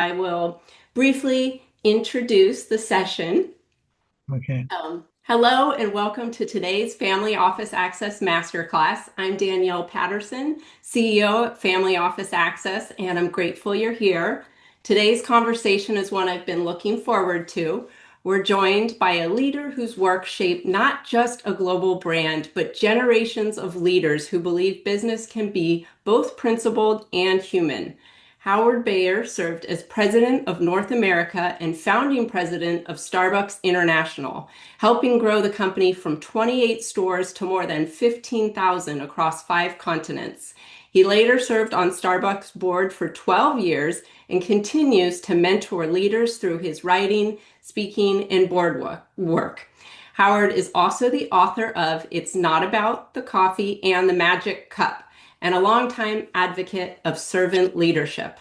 I will briefly introduce the session. Okay. Hello and welcome to today's Family Office Access Masterclass. I'm Danielle Patterson, CEO at Family Office Access, and I'm grateful you're here. Today's conversation is one I've been looking forward to. We're joined by a leader whose work shaped not just a global brand, but generations of leaders who believe business can be both principled and human. Howard Behar served as president of North America and founding president of Starbucks International, helping grow the company from 28 stores to more than 15,000 across 5 continents. He later served on Starbucks' board for 12 years and continues to mentor leaders through his writing, speaking, and board work. Howard is also the author of It's Not About the Coffee and the Magic Cup, and a longtime advocate of servant leadership.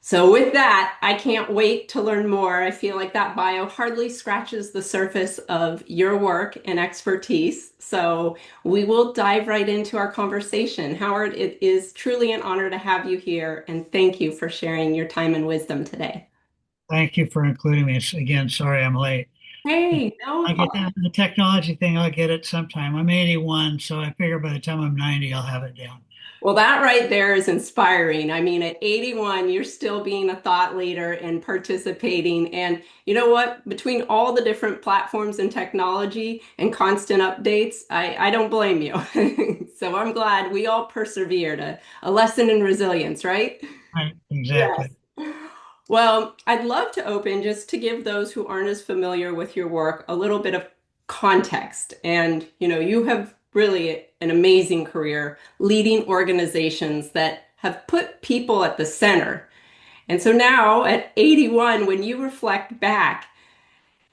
So, with that, I can't wait to learn more. I feel like that bio hardly scratches the surface of your work and expertise. So, we will dive right into our conversation. Howard, it is truly an honor to have you here, and thank you for sharing your time and wisdom today. Thank you for including me. Again, sorry I'm late. Hey, no I get problem. that the technology thing, I'll get it sometime. I'm 81, so I figure by the time I'm 90, I'll have it down. Well, that right there is inspiring. I mean, at 81, you're still being a thought leader and participating. And you know what? Between all the different platforms and technology and constant updates, I don't blame you. So I'm glad we all persevered. A lesson in resilience, right? Right, Yes. exactly. Well, I'd love to open just to give those who aren't as familiar with your work a little bit of context. And, you have really an amazing career leading organizations that have put people at the center. And so now at 81, when you reflect back,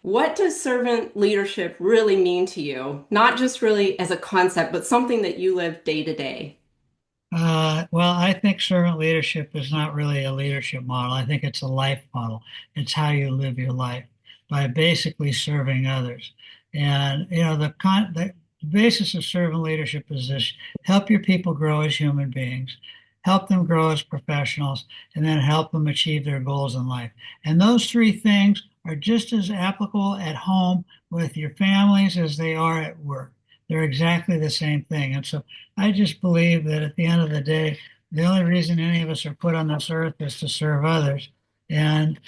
what does servant leadership really mean to you? Not just really as a concept, but something that you live day to day. Well, I think servant leadership is not really a leadership model. I think it's a life model. It's how you live your life by basically serving others. And the basis of servant leadership is this: help your people grow as human beings, help them grow as professionals, and then help them achieve their goals in life. And those three things are just as applicable at home with your families as they are at work. They're exactly the same thing. And so I just believe that at the end of the day, the only reason any of us are put on this earth is to serve others, and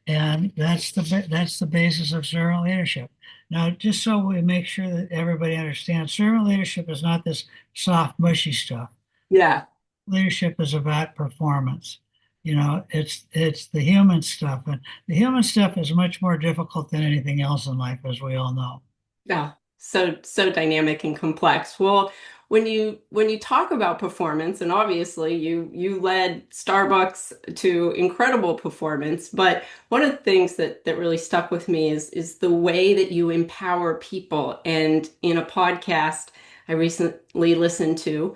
that's the basis of servant leadership. Now, just so we make sure that everybody understands, servant leadership is not this soft, mushy stuff. Yeah. Leadership is about performance. It's the human stuff, and the human stuff is much more difficult than anything else in life, as we all know. Yeah, so dynamic and complex. Well, when you talk about performance, and obviously you led Starbucks to incredible performance, but one of the things that really stuck with me is the way that you empower people. And in a podcast I recently listened to,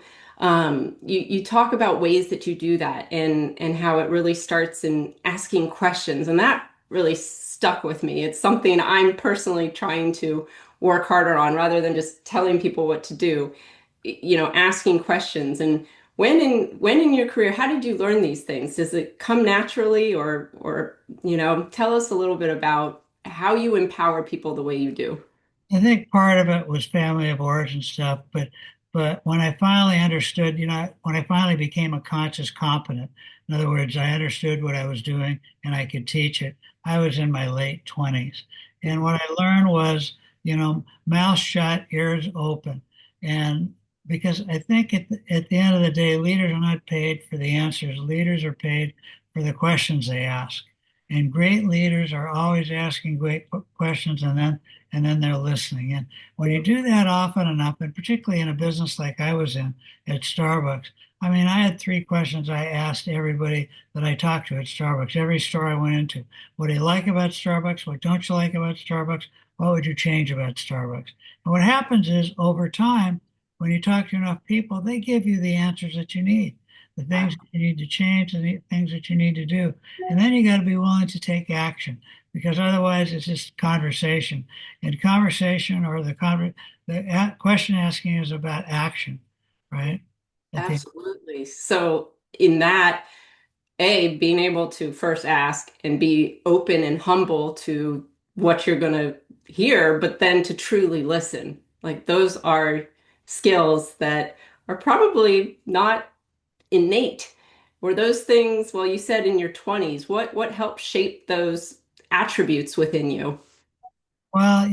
you talk about ways that you do that and how it really starts in asking questions, and that really stuck with me. It's something I'm personally trying to work harder on rather than just telling people what to do, asking questions. And when in your career, how did you learn these things? Does it come naturally, or tell us a little bit about how you empower people the way you do? I think part of it was family of origin stuff, but when I finally understood, when I finally became a conscious competent, in other words, I understood what I was doing and I could teach it. I was in my late 20s. And what I learned was, mouth shut, ears open. And because I think at the end of the day, leaders are not paid for the answers. Leaders are paid for the questions they ask. And great leaders are always asking great questions, and then they're listening. And when you do that often enough, and particularly in a business like I was in at Starbucks, I mean, I had three questions I asked everybody that I talked to at Starbucks, every store I went into. What do you like about Starbucks? What don't you like about Starbucks? What would you change about Starbucks? And what happens is over time, when you talk to enough people, they give you the answers that you need, the things that you need to change, the things that you need to do. And then you got to be willing to take action, because otherwise it's just conversation. And conversation, or the question asking, is about action, right? At the Absolutely. So in that, A, being able to first ask and be open and humble to what you're going to hear, but then to truly listen. Like those are skills that are probably not innate. Were those things, well, you said in your 20s, what helped shape those attributes within you? Well,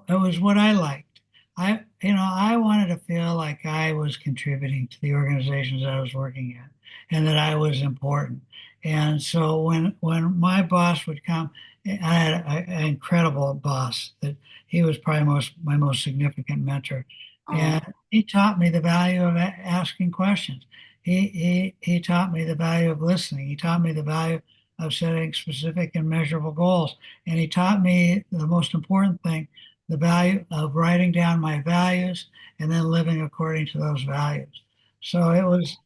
it was what I liked. I wanted to feel like I was contributing to the organizations I was working at and that I was important. And so when my boss would come, I had an incredible boss that he was probably my most significant mentor. And Oh, he taught me the value of asking questions. He taught me the value of listening. He taught me the value of setting specific and measurable goals. And he taught me the most important thing, the value of writing down my values and then living according to those values. So it was,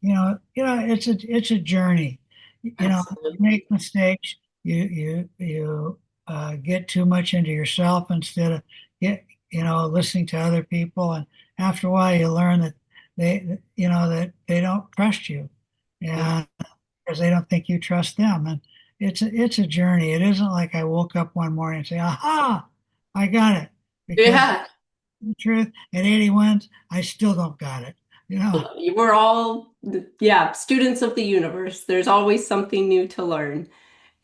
it's a journey. You absolutely. make mistakes, you get too much into yourself instead of listening to other people. And after a while, you learn that that they don't trust you, and because they don't think you trust them. And it's a journey. It isn't like I woke up one morning and say, "Aha, I got it." Because Yeah. the truth, at 81, I still don't got it. You know, We're all, yeah, students of the universe. There's always something new to learn.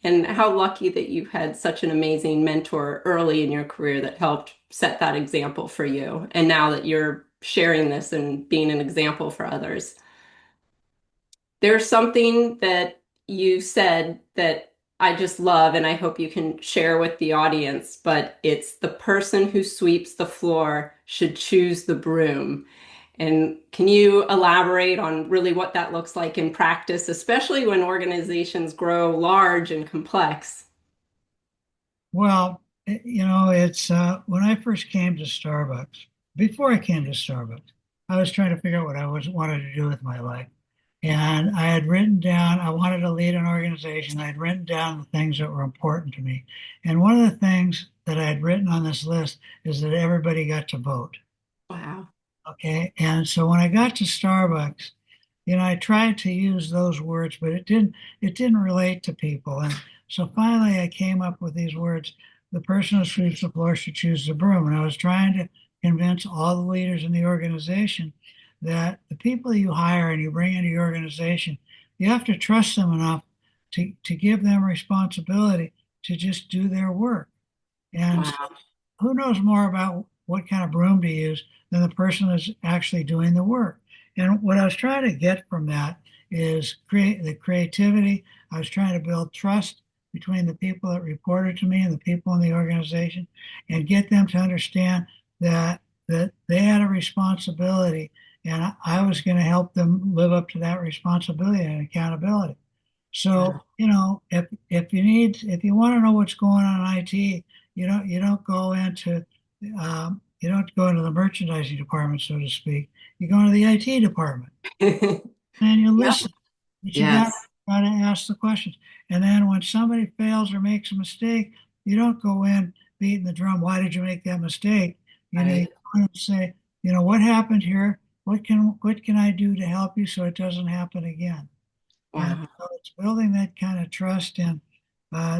And how lucky that you've had such an amazing mentor early in your career that helped set that example for you. And now that you're sharing this and being an example for others. There's something that you said that I just love, and I hope you can share with the audience, but it's the person who sweeps the floor should choose the broom. And can you elaborate on really what that looks like in practice, especially when organizations grow large and complex? well, it's when I first came to Starbucks. Before I came to Starbucks, I was trying to figure out what I wanted to do with my life. And I had written down, I wanted to lead an organization. I had written down the things that were important to me. And one of the things that I had written on this list is that everybody got to vote. Wow. Okay. And so when I got to Starbucks, I tried to use those words, but it didn't relate to people. And so finally I came up with these words. The person who sweeps the floor should choose the broom. And I was trying to convince all the leaders in the organization that the people you hire and you bring into your organization, you have to trust them enough to give them responsibility to just do their work. And so Wow. who knows more about what kind of broom to use than the person that's actually doing the work? And what I was trying to get from that is create the creativity. I was trying to build trust between the people that reported to me and the people in the organization and get them to understand that they had a responsibility and I was going to help them live up to that responsibility and accountability. So, Wow. if you want to know what's going on in IT, you don't go into the merchandising department, so to speak. You go into the IT department and you Yep. listen, but you got Yes. to ask the questions. And then when somebody fails or makes a mistake, you don't go in beating the drum. Why did you make that mistake? You Right. go in and say, what happened here? What can I do to help you so it doesn't happen again? And Wow. so it's building that kind of trust and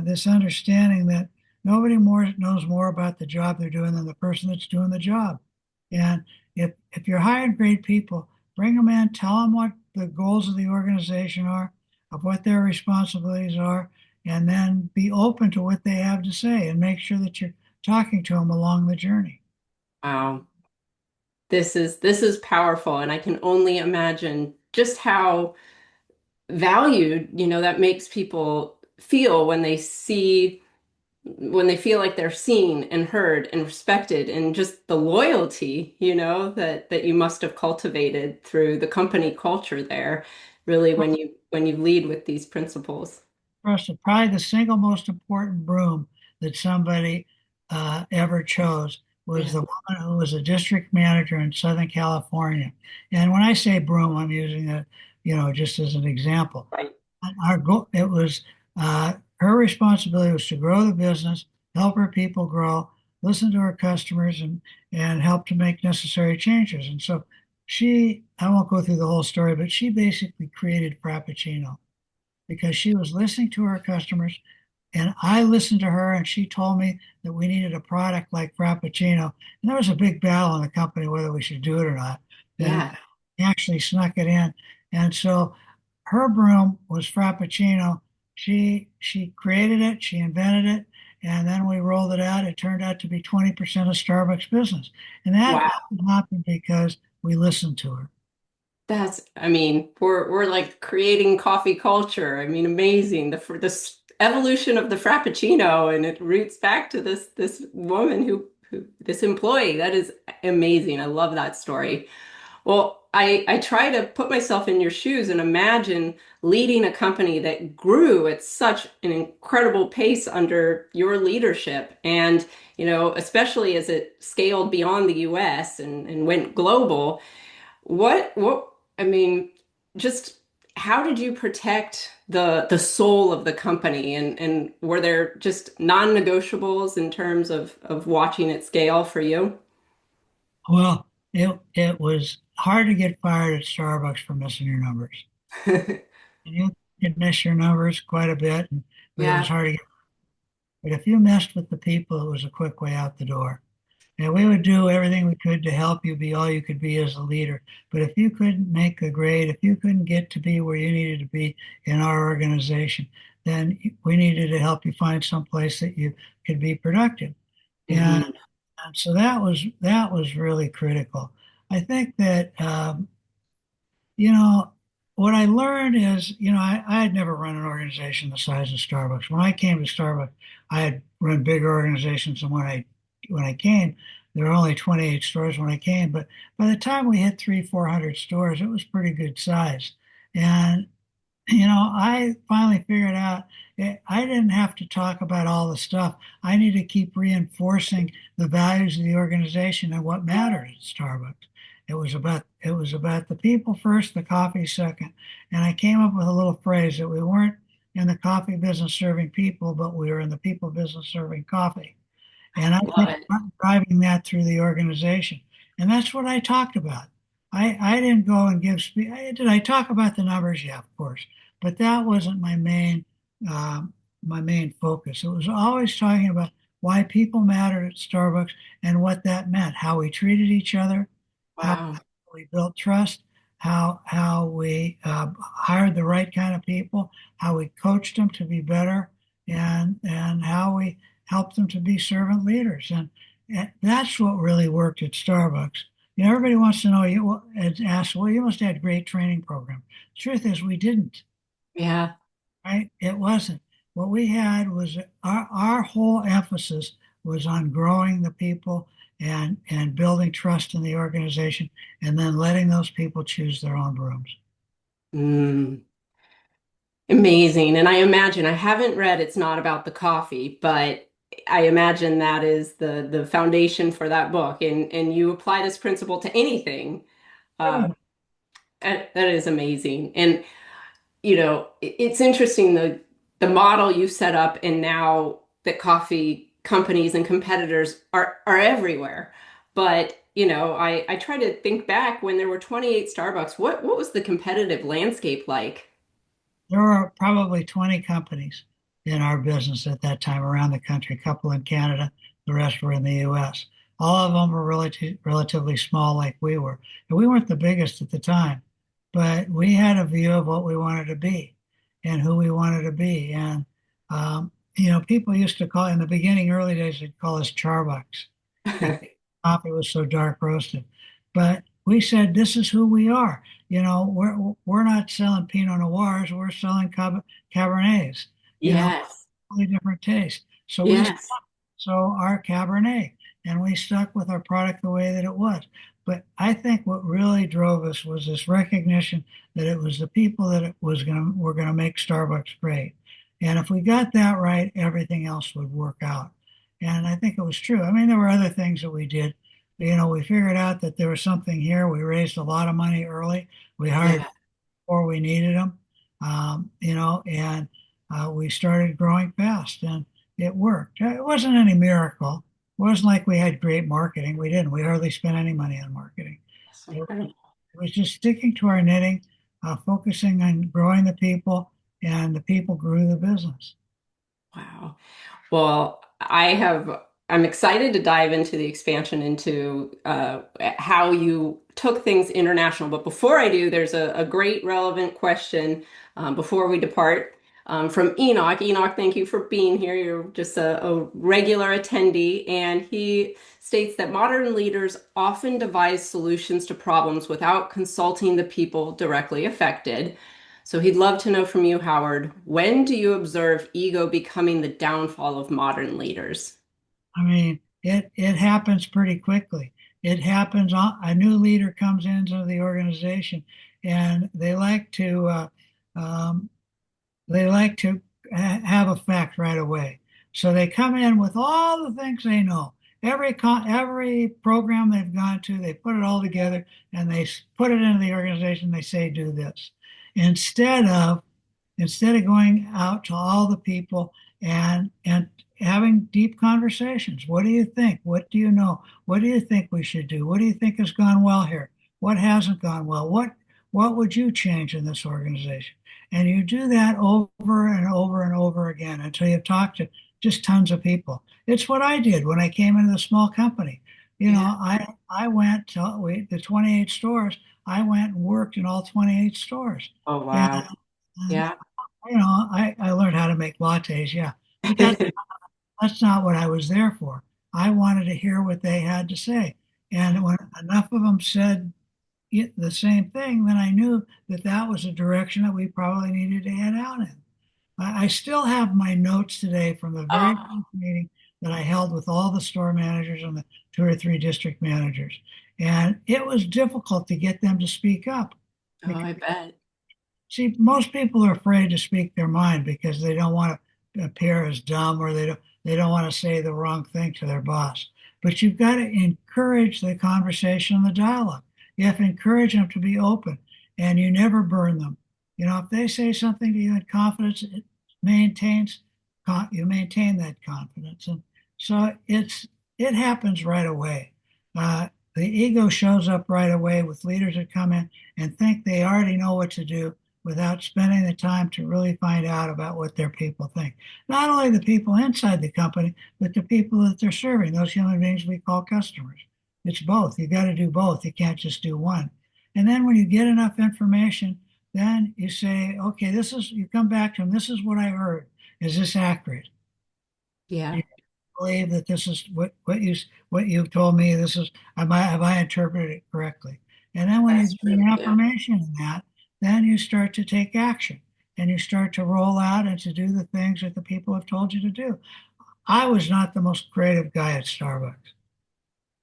this understanding that nobody more knows more about the job they're doing than the person that's doing the job. And if you're hiring great people, bring them in, tell them what the goals of the organization are, of what their responsibilities are, and then be open to what they have to say and make sure that you're talking to them along the journey. Wow. This is powerful, and I can only imagine just how valued, that makes people feel when they feel like they're seen and heard and respected, and just the loyalty, that you must have cultivated through the company culture there, really when you lead with these principles. For us, probably the single most important broom that somebody ever chose was Yeah. the woman who was a district manager in Southern California. And when I say broom, I'm using it, just as an example. Right. Our goal, it was her responsibility was to grow the business, help her people grow, listen to her customers, and help to make necessary changes. And so I won't go through the whole story, but she basically created Frappuccino. because she was listening to her customers, and I listened to her, and she told me that we needed a product like Frappuccino. And there was a big battle in the company whether we should do it or not. And Yeah. he actually snuck it in. And so her broom was Frappuccino. She created it, she invented it, and then we rolled it out. It turned out to be 20% of Starbucks business. And that Wow. happened because we listened to her. I mean, we're like creating coffee culture. I mean, amazing. The evolution of the Frappuccino, and it roots back to this woman who this employee. That is amazing. I love that story. Well, I try to put myself in your shoes and imagine leading a company that grew at such an incredible pace under your leadership. And, especially as it scaled beyond the US and went global. I mean, just how did you protect the soul of the company, and were there just non-negotiables in terms of watching it scale for you? Well, it was hard to get fired at Starbucks for missing your numbers. And you could miss your numbers quite a bit, but it was Yeah. hard to get. But if you messed with the people, it was a quick way out the door. And we would do everything we could to help you be all you could be as a leader. But if you couldn't make the grade, if you couldn't get to be where you needed to be in our organization, then we needed to help you find some place that you could be productive. And, Hmm. and so that was really critical. I think that you know, what I learned is, I had never run an organization the size of Starbucks. When I came to Starbucks, I had run bigger organizations than when I came. There were only 28 stores when I came, but by the time we hit 400 stores, it was pretty good size. And I finally figured out I didn't have to talk about all the stuff. I need to keep reinforcing the values of the organization and what mattered at Starbucks. It was about the people first, the coffee second. And I came up with a little phrase that we weren't in the coffee business serving people, but we were in the people business serving coffee. And I Love think it. I'm driving that through the organization. And that's what I talked about. I didn't go and give speech. Did I talk about the numbers? Yeah, of course. But that wasn't um, my main focus. It was always talking about why people mattered at Starbucks and what that meant, how we treated each other, how Wow. we built trust, how we hired the right kind of people, how we coached them to be better, and how we help them to be servant leaders. And that's what really worked at Starbucks. Everybody wants to know, and ask, well, you must have had great training program. The truth is, we didn't, Yeah. right? It wasn't. What we had was our whole emphasis was on growing the people and building trust in the organization, and then letting those people choose their own rooms. Mm. Amazing. And I imagine I haven't read It's Not About the Coffee, but I imagine that is the foundation for that book. And you apply this principle to anything. Uh, that is amazing. And it's interesting the model you set up, and now that coffee companies and competitors are everywhere. But I try to think back when there were 28 Starbucks. What was the competitive landscape like? There were probably 20 companies in our business at that time around the country, a couple in Canada, the rest were in the US. All of them were relatively small, like we were. And we weren't the biggest at the time, but we had a view of what we wanted to be and who we wanted to be. And, people used to call, in the beginning, early days, they'd call us Charbucks because coffee was so dark roasted. But we said, this is who we are. We're not selling Pinot Noirs, we're selling Cabernets, Yes. totally different taste. Yes. So our Cabernet, and we stuck with our product the way that it was. But I think what really drove us was this recognition that it was the people that it was going to were going to make Starbucks great. And if we got that right, everything else would work out. And I think it was true. I mean, there were other things that we did. We figured out that there was something here. We raised a lot of money early. We hired Yeah. before we needed them, and we started growing fast, and it worked. It wasn't any miracle. It wasn't like we had great marketing. We didn't. We hardly spent any money on marketing. That's It incredible. was just sticking to our knitting, focusing on growing the people, and the people grew the business. Wow. Well, I'm excited to dive into the expansion into how you took things international. But before I do, there's a great relevant question before we depart from Enoch. Enoch, thank you for being here. You're just a regular attendee, and he states that modern leaders often devise solutions to problems without consulting the people directly affected. So he'd love to know from you, Howard, when do you observe ego becoming the downfall of modern leaders? I mean, it happens pretty quickly. It happens. A new leader comes into the organization, and um, they like to have effect right away. So they come in with all the things they know. Every program they've gone to, they put it all together and they put it into the organization. They say, do this instead of instead of going out to all the people and having deep conversations. What do you think? What do you know? What do you think we should do? What do you think has gone well here? What hasn't gone well? What would you change in this organization? And you do that over and over and over again until you talk to just tons of people. It's what I did when I came into the small company. Yeah. I went to the 28 stores. I went and worked in all 28 stores. Oh, And, wow. and Yeah. I learned how to make lattes, yeah, but that's not what I was there for. I wanted to hear what they had to say. And when enough of them said the same thing, then I knew that that was a direction that we probably needed to head out in. I still have my notes today from the very Oh, first meeting that I held with all the store managers and the two or three district managers. And it was difficult to get them to speak up. oh, I bet. See, most people are afraid to speak their mind because they don't want to appear as dumb or they don't want to say the wrong thing to their boss. But you've got to encourage the conversation and the dialogue. You have to encourage them to be open and you never burn them. If they say something to you in confidence, it maintains you maintain that confidence. And so it happens right away. The ego shows up right away with leaders that come in and think they already know what to do without spending the time to really find out about what their people think. Not only the people inside the company, but the people that they're serving, those human beings we call customers. It's both. You got to do both. You can't just do one. And then when you get enough information, then you say, okay, you come back to them, this is what I heard. Is this accurate? Do Yeah, you believe that this is what you've told me? Have I interpreted it correctly? And then when you that's get true. Yeah. affirmation in that, then you start to take action and you start to roll out and to do the things that the people have told you to do. I was not the most creative guy at Starbucks.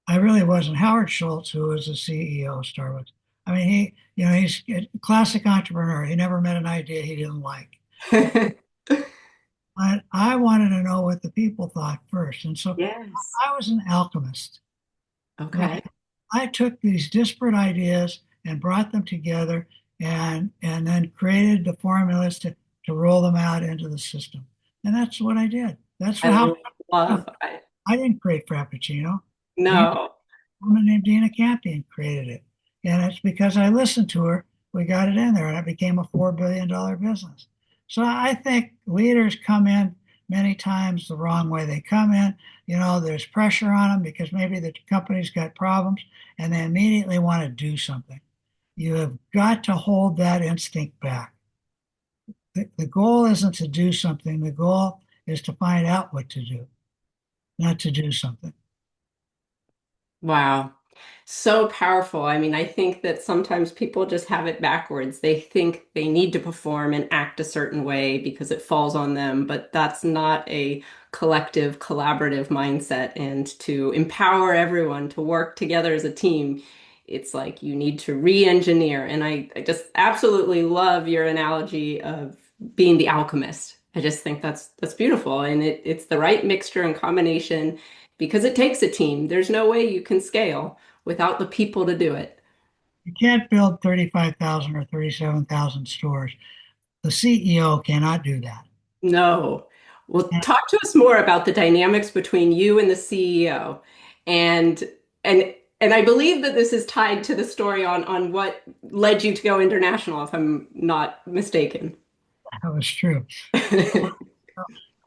I really wasn't. Howard Schultz, who was the CEO of Starbucks, I mean, he's a classic entrepreneur. He never met an idea he didn't like. But I wanted to know what the people thought first. And so Yes. I was an alchemist, Okay. right? I took these disparate ideas and brought them together and then created the formulas to roll them out into the system. And that's what I did. That's I how love, I didn't create Frappuccino. Dina, no. a woman named Dina Campion created it. And it's because I listened to her, we got it in there and it became a $4 billion business. So I think leaders come in many times the wrong way. They come in, there's pressure on them because maybe the company's got problems and they immediately want to do something. You have got to hold that instinct back. The goal isn't to do something, the goal is to find out what to do, not to do something. Wow. So powerful. I mean, I think that sometimes people just have it backwards. They think they need to perform and act a certain way because it falls on them, but that's not a collective, collaborative mindset. And to empower everyone to work together as a team, it's like you need to re-engineer. And I just absolutely love your analogy of being the alchemist. I just think that's beautiful. And it's the right mixture and combination because it takes a team. There's no way you can scale without the people to do it. You can't build 35,000 or 37,000 stores. The CEO cannot do that. No. Well, talk to us more about the dynamics between you and the CEO. And and I believe that this is tied to the story on what led you to go international, if I'm not mistaken. That was true.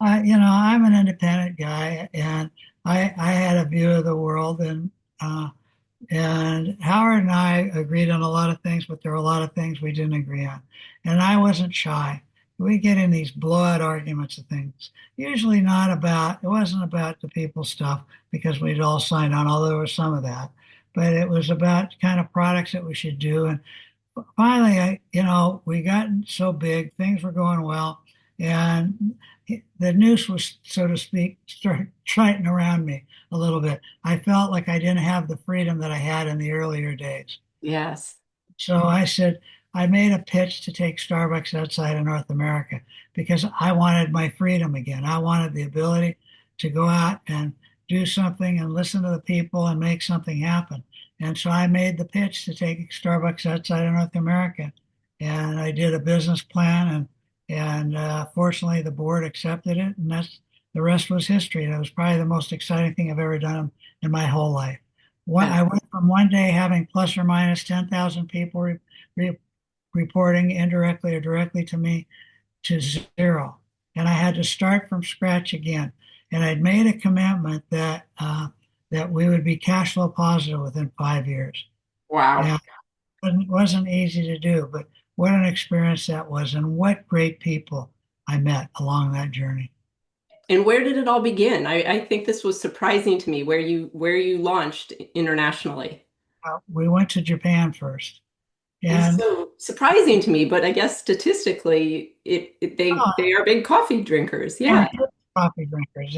I'm an independent guy, and I had a view of the world, uh, and Howard and I agreed on a lot of things, but there were a lot of things we didn't agree on. And I wasn't shy. We get in these blowout arguments of things. Usually not about, it wasn't about the people stuff because we'd all signed on, although there was some of that. But it was about kind of products that we should do. And finally, we got so big, things were going well, and the noose was, so to speak, started tightening around me a little bit. I felt like I didn't have the freedom that I had in the earlier days. Yes. So I said, I made a pitch to take Starbucks outside of North America because I wanted my freedom again. I wanted the ability to go out and do something and listen to the people and make something happen. And so I made the pitch to take Starbucks outside of North America. And I did a business plan, and fortunately the board accepted it, and that's the rest was history. That was probably the most exciting thing I've ever done in my whole life. I went from one day having plus or minus 10,000 people re reporting indirectly or directly to me to zero. And I had to start from scratch again. And I'd made a commitment that we would be cash flow positive within 5 years. Wow. And it wasn't easy to do, but what an experience that was, and what great people I met along that journey. And where did it all begin? I think this was surprising to me where you launched internationally. We went to Japan first, It's and so surprising to me, but I guess statistically, they are big coffee drinkers. they were Yeah. good coffee drinkers,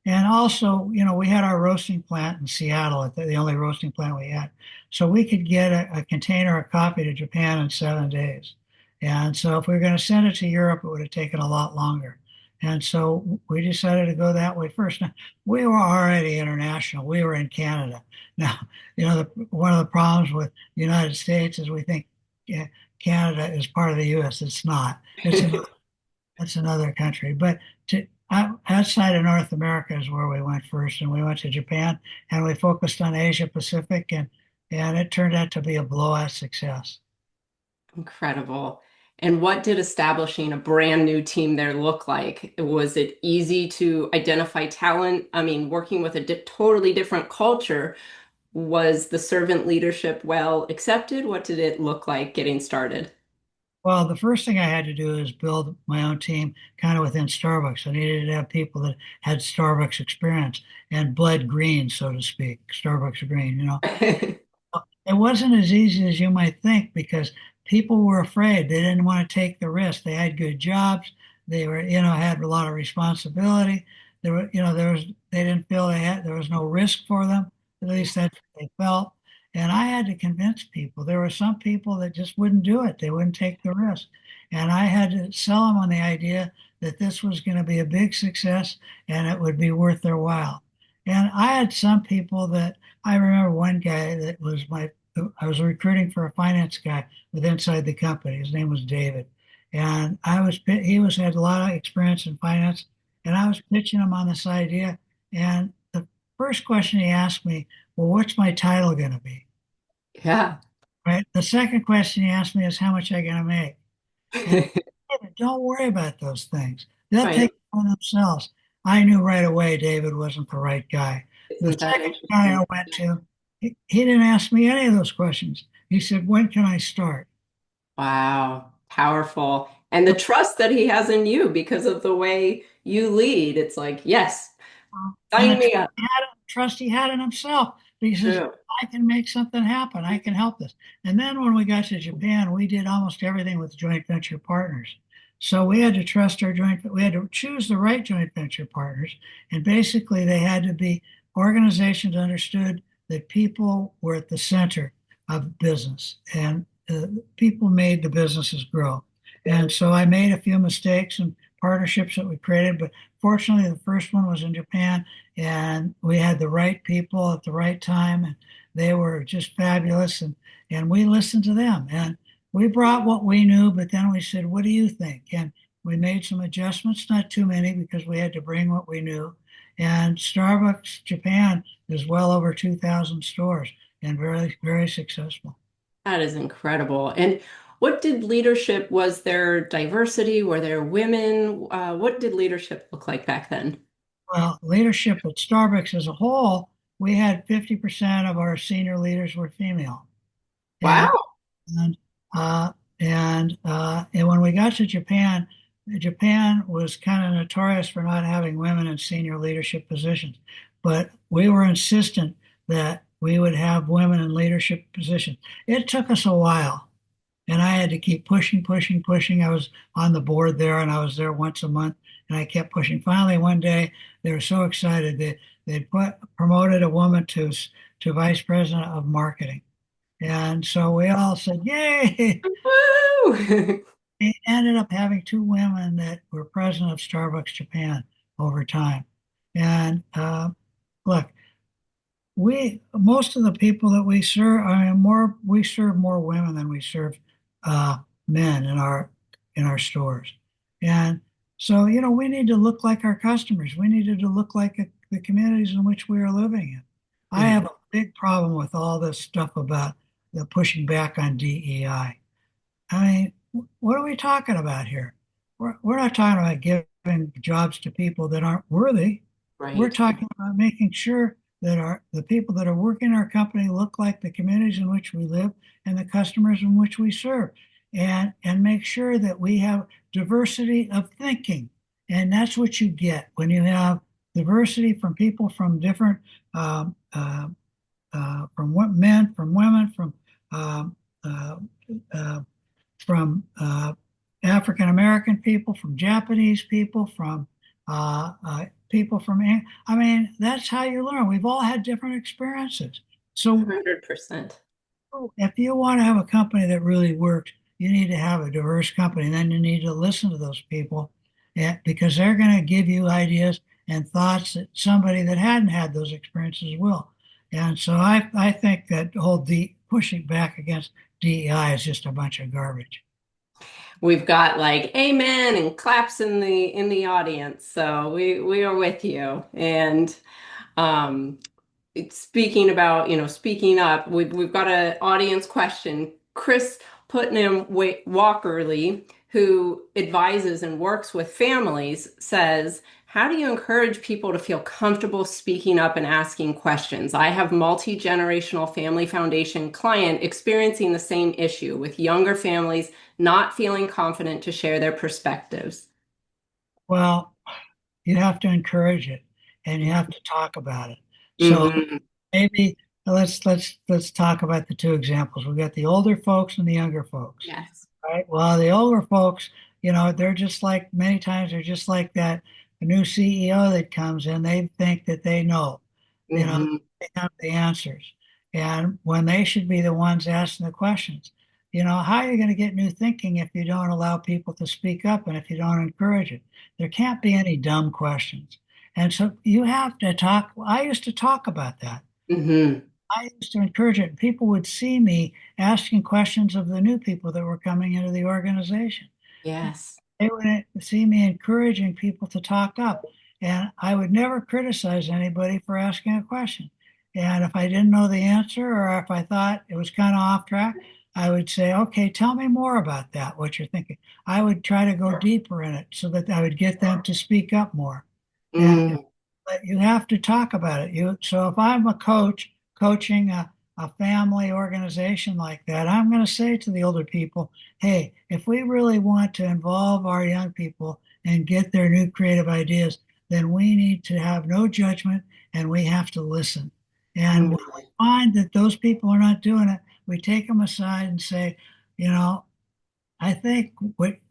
and also, we had our roasting plant in Seattle, the only roasting plant we had, so we could get a container of coffee to Japan in 7 days. And so, if we were going to send it to Europe, it would have taken a lot longer. And so, we decided to go that way first. Now, we were already international. We were in Canada. Now, one of the problems with the United States is we think, yeah, Canada is part of the U.S. It's not. That's another country. But outside of North America is where we went first, and we went to Japan, and we focused on Asia Pacific, and it turned out to be a blowout success. Incredible. And what did establishing a brand new team there look like? Was it easy to identify talent? I mean, working with a totally different culture, was the servant leadership well accepted? What did it look like getting started? Well, the first thing I had to do is build my own team kind of within Starbucks. I needed to have people that had Starbucks experience and bled green, so to speak, Starbucks green. It wasn't as easy as you might think because people were afraid. They didn't want to take the risk. They had good jobs. They were, had a lot of responsibility. They didn't feel there was no risk for them. At least that's what they felt. And I had to convince people. There were some people that just wouldn't do it. They wouldn't take the risk. And I had to sell them on the idea that this was going to be a big success and it would be worth their while. And I had some people that I remember one guy that was I was recruiting for a finance guy with inside the company. His name was David. And he had a lot of experience in finance. And I was pitching him on this idea. And the first question he asked me, well, what's my title going to be? Yeah. Right. The second question he asked me is how much I going to make? And David, don't worry about those things. They'll take Right. it on themselves. I knew right away David wasn't the right guy. The Isn't that second guy interesting? I went to, he didn't ask me any of those questions. He said, when can I start? Wow. Powerful. And the trust that he has in you because of the way you lead. It's like, yes, And sign me up. trust he had in himself. He says, True. I can make something happen. I can help this. And then when we got to Japan, we did almost everything with joint venture partners. So we had to we had to choose the right joint venture partners. And basically, they had to be organizations that understood that people were at the center of business and people made the businesses grow. And so I made a few mistakes and partnerships that we created, but fortunately, the first one was in Japan, and we had the right people at the right time, and they were just fabulous, and we listened to them, and we brought what we knew, but then we said, what do you think? And we made some adjustments, not too many, because we had to bring what we knew. And Starbucks Japan is well over 2,000 stores and very, very successful. That is incredible. And What did leadership, was there diversity? Were there women? What did leadership look like back then? Well, leadership at Starbucks as a whole, we had 50% of our senior leaders were female. And Wow. and and when we got to Japan, Japan was kind of notorious for not having women in senior leadership positions, but we were insistent that we would have women in leadership positions. It took us a while, and I had to keep pushing, pushing, pushing. I was on the board there, and I was there once a month, and I kept pushing. Finally, one day, they were so excited that they promoted a woman to vice president of marketing. And so we all said, "Yay!" Woo! We ended up having two women that were president of Starbucks Japan over time. And look, we most of the people that we serve, I mean, more we serve more women than we serve uh, men in our stores. And so, we need to look like our customers. We needed to look like the communities in which we are living in. I have a big problem with all this stuff about the pushing back on DEI. I mean, what are we talking about here? We're not talking about giving jobs to people that aren't worthy. We're Right. talking about making sure that the people that are working in our company look like the communities in which we live and the customers in which we serve, and make sure that we have diversity of thinking. And that's what you get when you have diversity from people from different um, men, from women, um, uh, uh, from African American people, from Japanese people, from people from, I mean, that's how you learn. We've all had different experiences. So 100%. if you want to have a company that really works, you need to have a diverse company. And then you need to listen to those people, because they're going to give you ideas and thoughts that somebody that hadn't had those experiences will. And so I think that whole pushing back against DEI is just a bunch of garbage. We've got like amen and claps in the audience. So we are with you. And um speaking about, speaking up, we've got an audience question. Chris Putnam Walkerly, who advises and works with families, says, how do you encourage people to feel comfortable speaking up and asking questions? I have multi-generational family foundation client experiencing the same issue with younger families not feeling confident to share their perspectives. Well, you have to encourage it and you have to talk about it. So Hmm. maybe let's talk about the two examples. We've got the older folks and the younger folks. Yes. Right. Well, the older folks, they're just like many times they're just like that new CEO that comes in. They think that they know, you know, Hmm. they have the answers. And when they should be the ones asking the questions, how are you going to get new thinking if you don't allow people to speak up and if you don't encourage it? There can't be any dumb questions. And so you have to talk. I used to talk about that. Hmm. I used to encourage it. People would see me asking questions of the new people that were coming into the organization. Yes. They would see me encouraging people to talk up. And I would never criticize anybody for asking a question. And if I didn't know the answer or if I thought it was kind of off track, I would say, okay, tell me more about that, what you're thinking. I would try to go deeper in it so that I would get them to speak up more. And Mm. but you have to talk about it. So if I'm a coach coaching a family organization like that, I'm going to say to the older people, hey, if we really want to involve our young people and get their new creative ideas, then we need to have no judgment and we have to listen. And when we find that those people are not doing it, we take them aside and say, you know, I think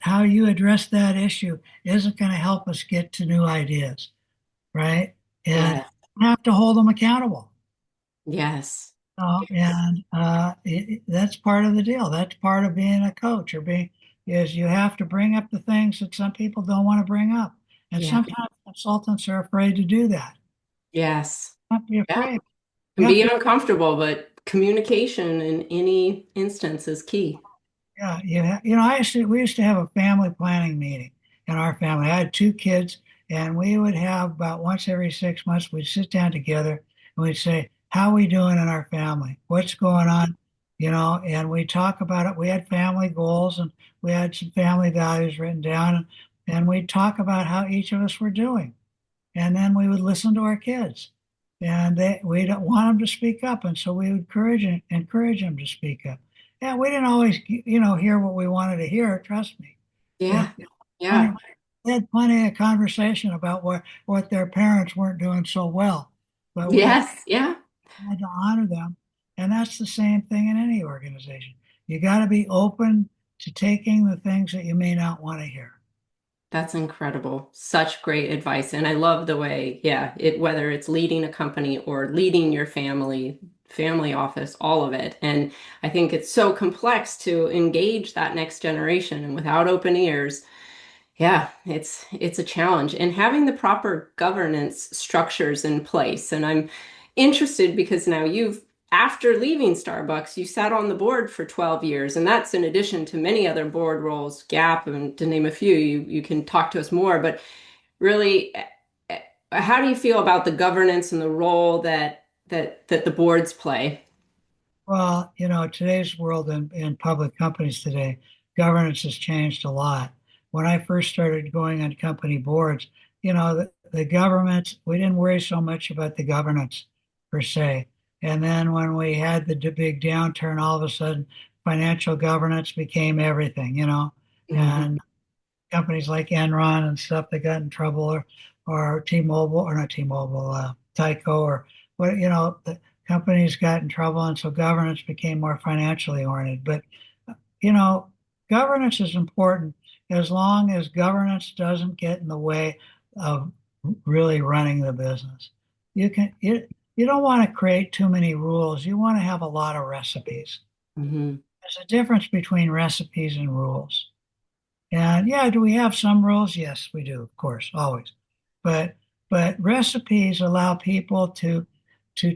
how you address that issue isn't going to help us get to new ideas, right? And Yes. you have to hold them accountable. Yes. And that's part of the deal. That's part of being a coach or being is you have to bring up the things that some people don't want to bring up. And Yeah. sometimes consultants are afraid to do that. Yes. Not be Yeah. afraid. You Can have be to, uncomfortable, but communication in any instance is key. yeah, we used to have a family planning meeting in our family. I had two kids, and we would have about once every 6 months, we'd sit down together and we'd say, how are we doing in our family? What's going on? and we talk about it. We had family goals and we had some family values written down, and we talk about how each of us were doing. And then we would listen to our kids, and we don't want them to speak up, and so we would encourage them to speak up. Yeah, we didn't always, hear what we wanted to hear. Trust me. Yeah, Yeah. Yeah. plenty, they had plenty of conversation about what their parents weren't doing so well, but we Yes. Yeah. had to honor them, and that's the same thing in any organization. You got to be open to taking the things that you may not want to hear. That's incredible. Such great advice. And I love the way, yeah, whether it's leading a company or leading your family office, all of it. And I think it's so complex to engage that next generation. And without open ears, yeah, it's a challenge. And having the proper governance structures in place. And I'm interested because now after leaving Starbucks, you sat on the board for 12 years, and that's in addition to many other board roles, Gap, and to name a few. You can talk to us more, but really, how do you feel about the governance and the role that the boards play? Well, today's world in public companies today, governance has changed a lot. When I first started going on company boards, the government, we didn't worry so much about the governance per se. And then when we had the big downturn, all of a sudden, financial governance became everything, Mhm. and companies like Enron and stuff that got in trouble, or T-Mobile, or not T-Mobile, Tyco, or what, the companies got in trouble, and so governance became more financially oriented. But you know, governance is important as long as governance doesn't get in the way of really running the business. You don't want to create too many rules. You want to have a lot of recipes. Mhm. There's a difference between recipes and rules. And yeah, do we have some rules? Yes, we do, of course, always. But recipes allow people to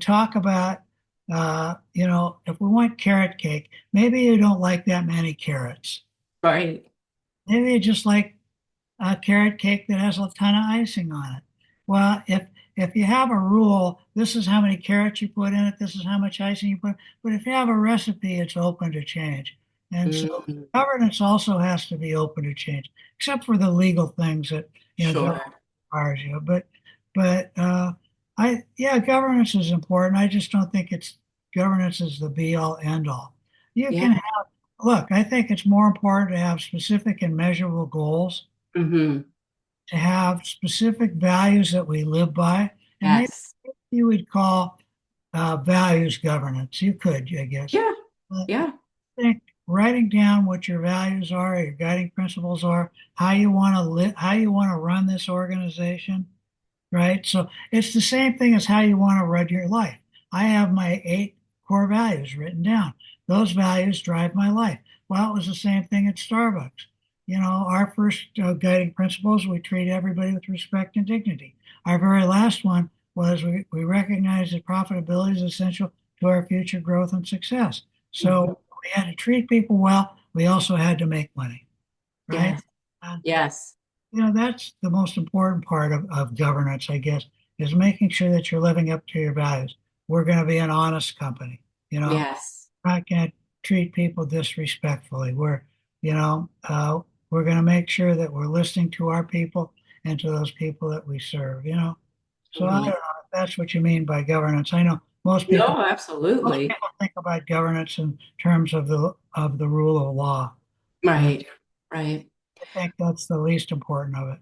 talk about, if we want carrot cake, maybe you don't like that many carrots. Right. Maybe you just like a carrot cake that has a ton of icing on it. Well, if you have a rule, this is how many carrots you put in it, this is how much icing you put. But if you have a recipe, it's open to change. And so Mhm. governance also has to be open to change, except for the legal things that government Sure. requires you. But yeah, governance is important. I just don't think it's governance is the be all end all. You Yeah. can look. I think it's more important to have specific and measurable goals, Hmm. to have specific values that we live by, and maybe Yes. you would call values governance. You could, I guess. Yeah. I Yeah. think writing down what your values are, your guiding principles are, how you want to live, how you want to run this organization, right? So it's the same thing as how you want to run your life. I have my 8 core values written down. Those values drive my life. Well, it was the same thing at Starbucks. Our first guiding principles, we treat everybody with respect and dignity. Our very last one was we recognize that profitability is essential to our future growth and success. Mhm. So we had to treat people well. We also had to make money, right? Yes. And Yes. that's the most important part of governance, I guess, is making sure that you're living up to your values. We're going to be an honest company. Yes. Not going to treat people disrespectfully. You know, uh, we're going to make sure that we're listening to our people and to those people that we serve. So I don't know Mhm. if that's what you mean by governance. I know No, most absolutely. people think about governance in terms of the rule of law. And Right. Right. I think that's the least important of it.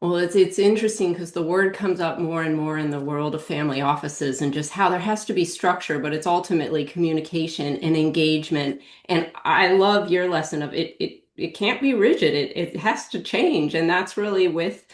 Well, it's interesting because the word comes up more and more in the world of family offices and just how there has to be structure, but it's ultimately communication and engagement. And I love your lesson of it can't be rigid. It has to change. And that's really with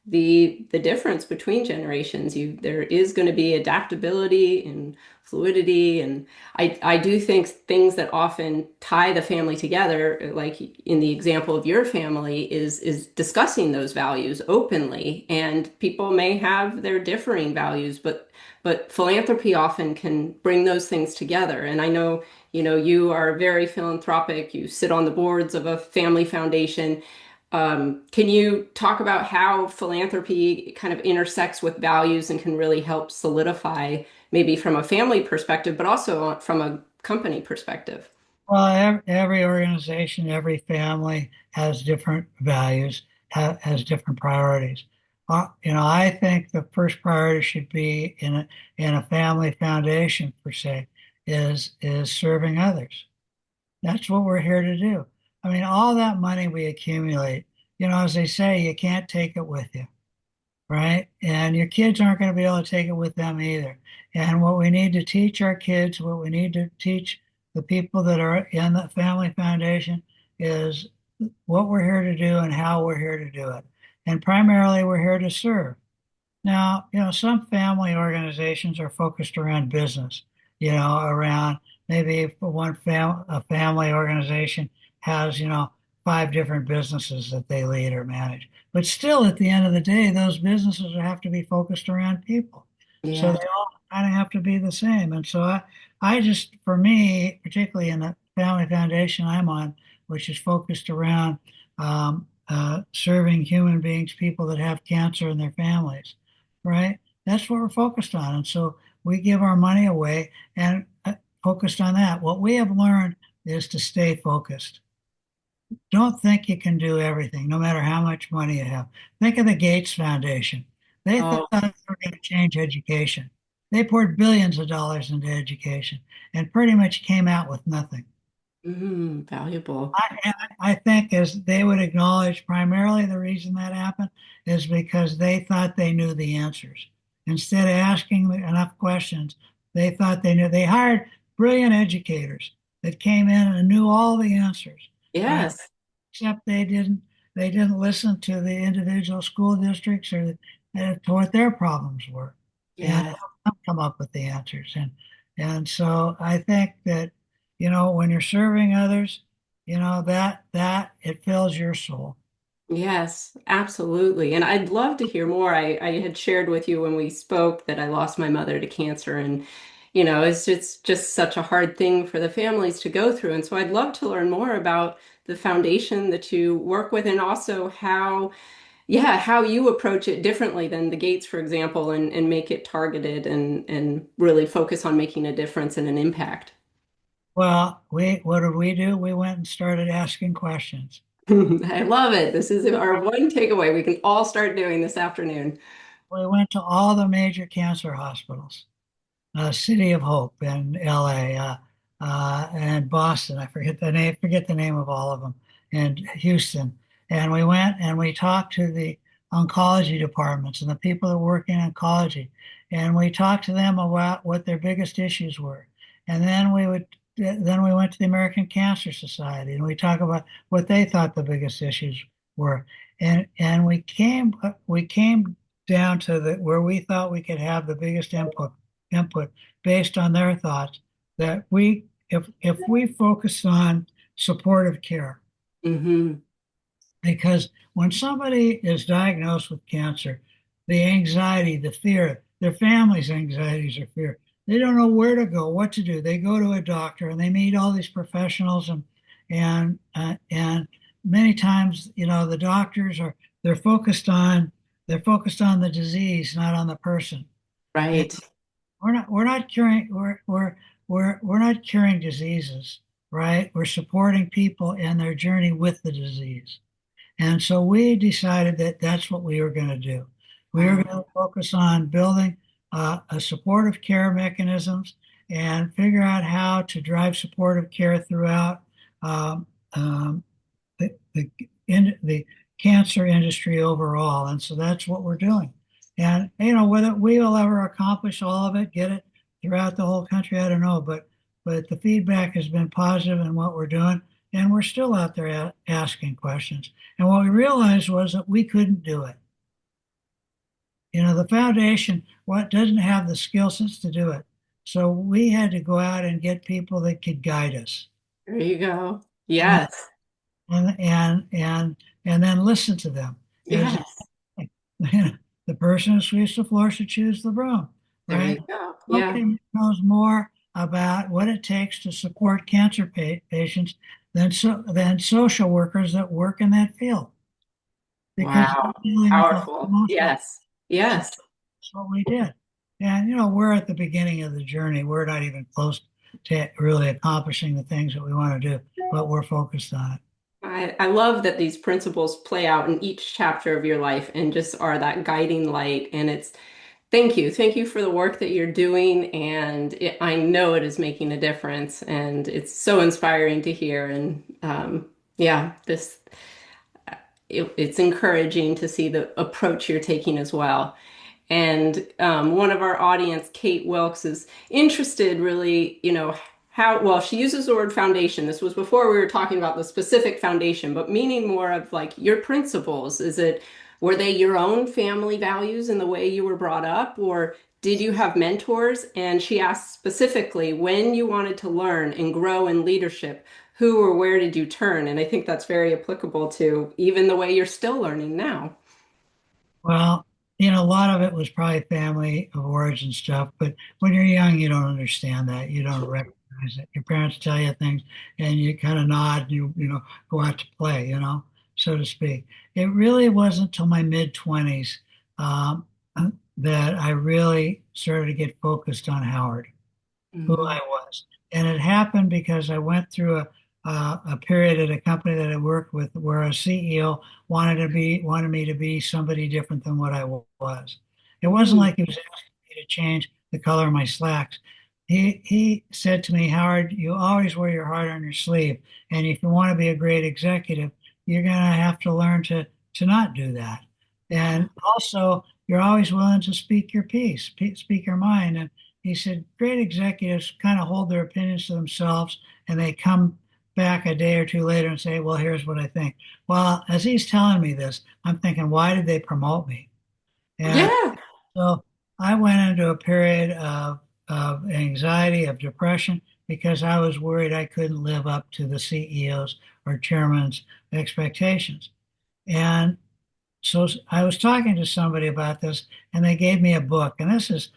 the difference between generations. There is going to be adaptability and fluidity. And I do think things that often tie the family together, like in the example of your family, is discussing those values openly. And people may have their differing values, but philanthropy often can bring those things together. And I know, you are very philanthropic. You sit on the boards of a family foundation. Can you talk about how philanthropy kind of intersects with values and can really help solidify, maybe from a family perspective, but also from a company perspective? Well, every organization, every family has different values, has different priorities. I think the first priority should be in a family foundation per se is serving others. That's what we're here to do. I mean, all that money we accumulate, as they say, you can't take it with you, right? And your kids aren't going to be able to take it with them either. And what we need to teach our kids, what we need to teach the people that are in the family foundation is what we're here to do and how we're here to do it. And primarily, we're here to serve. Now, some family organizations are focused around business, around maybe if a family organization has, five different businesses that they lead or manage. But still, at the end of the day, those businesses have to be focused around people. So Yeah. they all kind of have to be the same. And so I just, for me, particularly in the family foundation I'm on, which is focused around serving human beings, people that have cancer and their families, right? That's what we're focused on. And so we give our money away and focused on that. What we have learned is to stay focused. Don't think you can do everything, no matter how much money you have. Think of the Gates Foundation. They thought Oh, they were going to change education. They poured billions of dollars into education and pretty much came out with nothing. valuable. I think as they would acknowledge, primarily the reason that happened is because they thought they knew the answers. Instead of asking enough questions, they thought they knew. They hired brilliant educators that came in and knew all the answers, right? Yes. Except they didn't listen to the individual school districts or to what their problems were and Yeah. help them come up with the answers. And so I think that, when you're serving others, that it fills your soul. Yes, absolutely. And I'd love to hear more. I had shared with you when we spoke that I lost my mother to cancer, and it's just such a hard thing for the families to go through. And so I'd love to learn more about the foundation that you work with, and also how, yeah, how you approach it differently than the Gates, for example, and make it targeted and really focus on making a difference and an impact. Well, what did we do? We went and started asking questions. I love it. This is our one takeaway we can all start doing this afternoon. We went to all the major cancer hospitals. City of Hope in LA, and Boston. I forget the name of all of them, and Houston. And we went and we talked to the oncology departments and the people that work in oncology, and we talked to them about what their biggest issues were. And then we went to the American Cancer Society and we talked about what they thought the biggest issues were. And we came down to where we thought we could have the biggest input based on their thoughts that if we focus on supportive care, Hmm. because when somebody is diagnosed with cancer, the anxiety, the fear, their family's anxieties or fear, they don't know where to go, what to do. They go to a doctor and they meet all these professionals and many times, the doctors they're focused on the disease, not on the person. And Right. we're not curing diseases, right? We're supporting people in their journey with the disease. And so we decided that that's what we were going to do. We were Wow. going to focus on building a supportive care mechanisms and figure out how to drive supportive care throughout um, um, the cancer industry overall. And so that's what we're doing. And whether we will ever accomplish all of it, get it throughout the whole country, I don't know. But the feedback has been positive in what we're doing, and we're still out there asking questions. And what we realized was that we couldn't do it. The foundation what doesn't have the skill sets to do it. So we had to go out and get people that could guide us. There you go. And Yes. and then listen to them. There's Yes. the person who sweeps the floor should choose the broom, There right? you go. Yeah. Nobody knows more about what it takes to support cancer patients than social workers that work in that field because they're Wow. dealing with the Powerful. emotional. Yes. So Yes. that's what we did. And we're at the beginning of the journey. We're not even close. to really accomplishing the things that we want to do, but we're focused on it. I love that these principles play out in each chapter of your life and just are that guiding light. And it's thank you. Thank you for the work that you're doing. And I know it is making a difference. And it's so inspiring to hear. And yeah, it's encouraging to see the approach you're taking as well. And one of our audience, Kate Wilkes, is interested really, how, well, she uses the word foundation. This was before we were talking about the specific foundation, but meaning more of like your principles. Were they your own family values in the way you were brought up, or did you have mentors? And she asked specifically when you wanted to learn and grow in leadership, who or where did you turn? And I think that's very applicable to even the way you're still learning now. Well, a lot of it was probably family of origin stuff, but when you're young, you don't understand that. You don't recognize it. Your parents tell you things and you kind of nod, you go out to play, so to speak. It really wasn't till my mid 20s um, that I really started to get focused on Howard, who Mhm. I was. And it happened because I went through a period at a company that I worked with where a CEO wanted me to be somebody different than what I was. It wasn't Mm. like he was asking me to change the color of my slacks. He said to me, Howard, you always wear your heart on your sleeve, and if you want to be a great executive, you're going to have to learn to not do that. And also, you're always willing to speak your piece, speak your mind. And he said, great executives kind of hold their opinions to themselves and they come back a day or two later and say, well, here's what I think. Well, as he's telling me this, I'm thinking, why did they promote me? And Yeah. so I went into a period of anxiety, of depression, because I was worried I couldn't live up to the CEO's or chairman's expectations. And so I was talking to somebody about this, and they gave me a book. And this is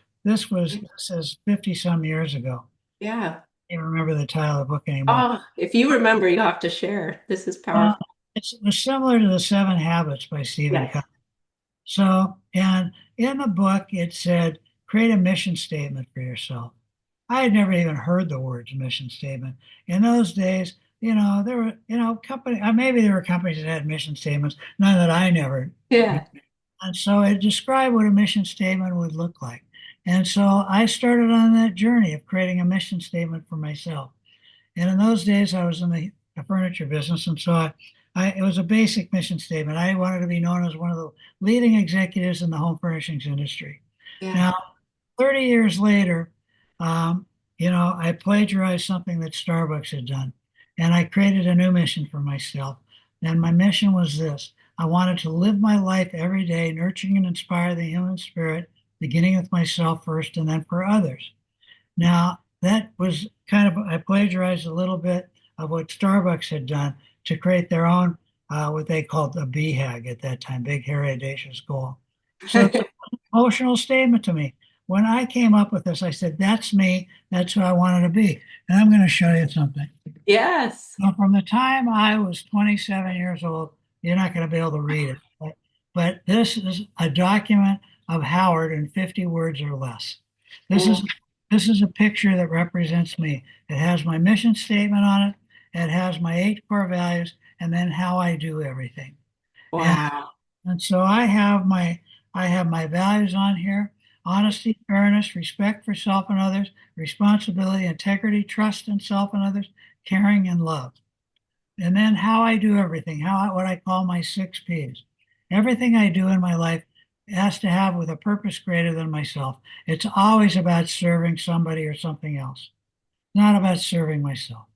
50 some years ago. Yeah. I can't remember the title of the book anymore. Oh, if you remember, you have to share. This is Well, powerful. it was similar to the Seven Habits by Stephen Yes. Covey. So, and in the book, it said, create a mission statement for yourself. I had never even heard the words mission statement. In those days, there were, maybe there were companies that had mission statements, none that I never. Yeah. And so it described what a mission statement would look like. And so I started on that journey of creating a mission statement for myself. And in those days, I was in the furniture business. And so it was a basic mission statement. I wanted to be known as one of the leading executives in the home furnishings industry. Yeah. Now, 30 years later, um, I plagiarized something that Starbucks had done, and I created a new mission for myself. And my mission was this: I wanted to live my life every day, nurturing and inspire the human spirit, beginning with myself first and then for others. Now, that was kind of, I plagiarized a little bit of what Starbucks had done to create their own, what they called a BHAG at that time, Big Hairy Audacious Goal. So it's an emotional statement to me. When I came up with this, I said, that's me. That's who I wanted to be. And I'm going to show you something. Yes. Now, from the time I was 27 years old, you're not going to be able to read it. But this is a document of Howard in 50 words or less. This Oh, is this is a picture that represents me. It has my mission statement on it. It has my 8 core values, and then how I do everything. And wow. and so I have my values on here: honesty, fairness, respect for self and others, responsibility, integrity, trust in self and others, caring, and love. And then how I do everything, what I call my 6 P's. Everything I do in my life has to have with a purpose greater than myself. It's always about serving somebody or something else, not about serving myself.